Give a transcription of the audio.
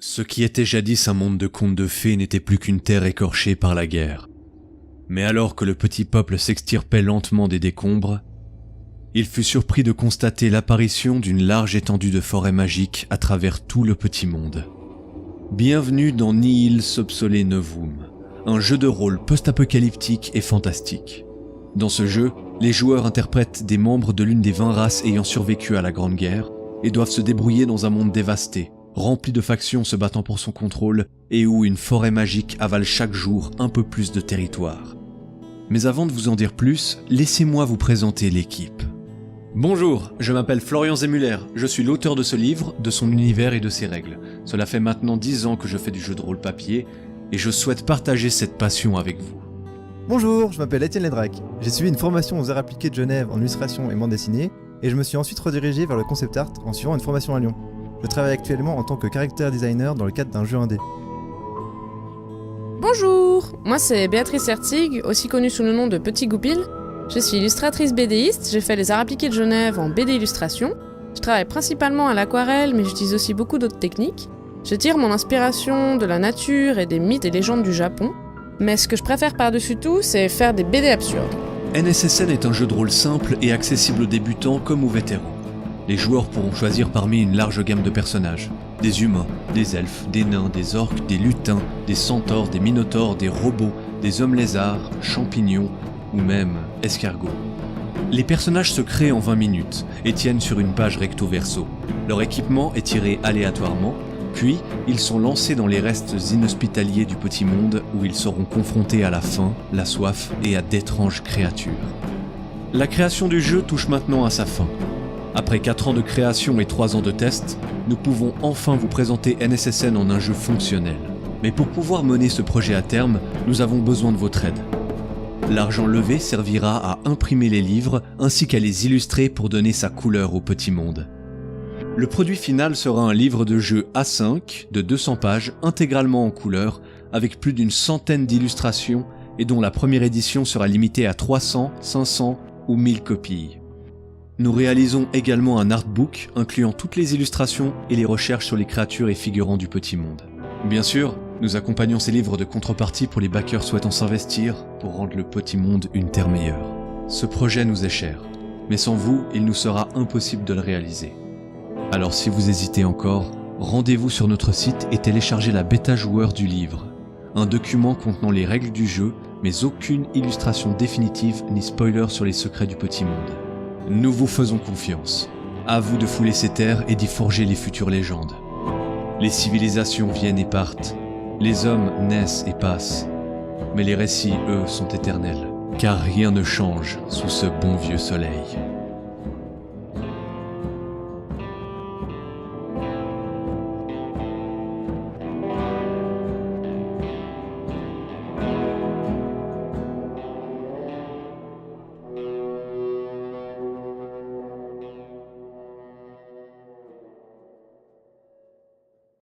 Ce qui était jadis un monde de contes de fées n'était plus qu'une terre écorchée par la guerre. Mais alors que le petit peuple s'extirpait lentement des décombres, il fut surpris de constater l'apparition d'une large étendue de forêt magique à travers tout le petit monde. Bienvenue dans Nihil Sobsole Novum, un jeu de rôle post-apocalyptique et fantastique. Dans ce jeu, les joueurs interprètent des membres de l'une des 20 races ayant survécu à la Grande Guerre et doivent se débrouiller dans un monde dévasté, rempli de factions se battant pour son contrôle et où une forêt magique avale chaque jour un peu plus de territoire. Mais avant de vous en dire plus, laissez-moi vous présenter l'équipe. Bonjour, je m'appelle Florian Zemuller, je suis l'auteur de ce livre, de son univers et de ses règles. Cela fait maintenant 10 ans que je fais du jeu de rôle papier et je souhaite partager cette passion avec vous. Bonjour, je m'appelle Étienne Ledrac. J'ai suivi une formation aux Arts appliqués de Genève en illustration et bande dessinée et je me suis ensuite redirigé vers le concept art en suivant une formation à Lyon. Je travaille actuellement en tant que character designer dans le cadre d'un jeu indé. Bonjour, moi c'est Béatrice Hertig, aussi connue sous le nom de Petit Goupil. Je suis illustratrice BDiste, j'ai fait les Arts appliqués de Genève en BD illustration. Je travaille principalement à l'aquarelle, mais j'utilise aussi beaucoup d'autres techniques. Je tire mon inspiration de la nature et des mythes et légendes du Japon. Mais ce que je préfère par-dessus tout, c'est faire des BD absurdes. NSSN est un jeu de rôle simple et accessible aux débutants comme aux vétérans. Les joueurs pourront choisir parmi une large gamme de personnages. Des humains, des elfes, des nains, des orques, des lutins, des centaures, des minotaures, des robots, des hommes lézards, champignons ou même escargots. Les personnages se créent en 20 minutes et tiennent sur une page recto-verso. Leur équipement est tiré aléatoirement, puis ils sont lancés dans les restes inhospitaliers du petit monde où ils seront confrontés à la faim, la soif et à d'étranges créatures. La création du jeu touche maintenant à sa fin. Après 4 ans de création et 3 ans de test, nous pouvons enfin vous présenter NSSN en un jeu fonctionnel. Mais pour pouvoir mener ce projet à terme, nous avons besoin de votre aide. L'argent levé servira à imprimer les livres ainsi qu'à les illustrer pour donner sa couleur au petit monde. Le produit final sera un livre de jeu A5 de 200 pages intégralement en couleur avec plus d'une centaine d'illustrations et dont la première édition sera limitée à 300, 500 ou 1000 copies. Nous réalisons également un artbook incluant toutes les illustrations et les recherches sur les créatures et figurants du petit monde. Bien sûr, nous accompagnons ces livres de contrepartie pour les backers souhaitant s'investir pour rendre le petit monde une terre meilleure. Ce projet nous est cher, mais sans vous, il nous sera impossible de le réaliser. Alors si vous hésitez encore, rendez-vous sur notre site et téléchargez la bêta joueur du livre, un document contenant les règles du jeu, mais aucune illustration définitive ni spoiler sur les secrets du petit monde. Nous vous faisons confiance. À vous de fouler ces terres et d'y forger les futures légendes. Les civilisations viennent et partent, les hommes naissent et passent, mais les récits, eux, sont éternels, car rien ne change sous ce bon vieux soleil.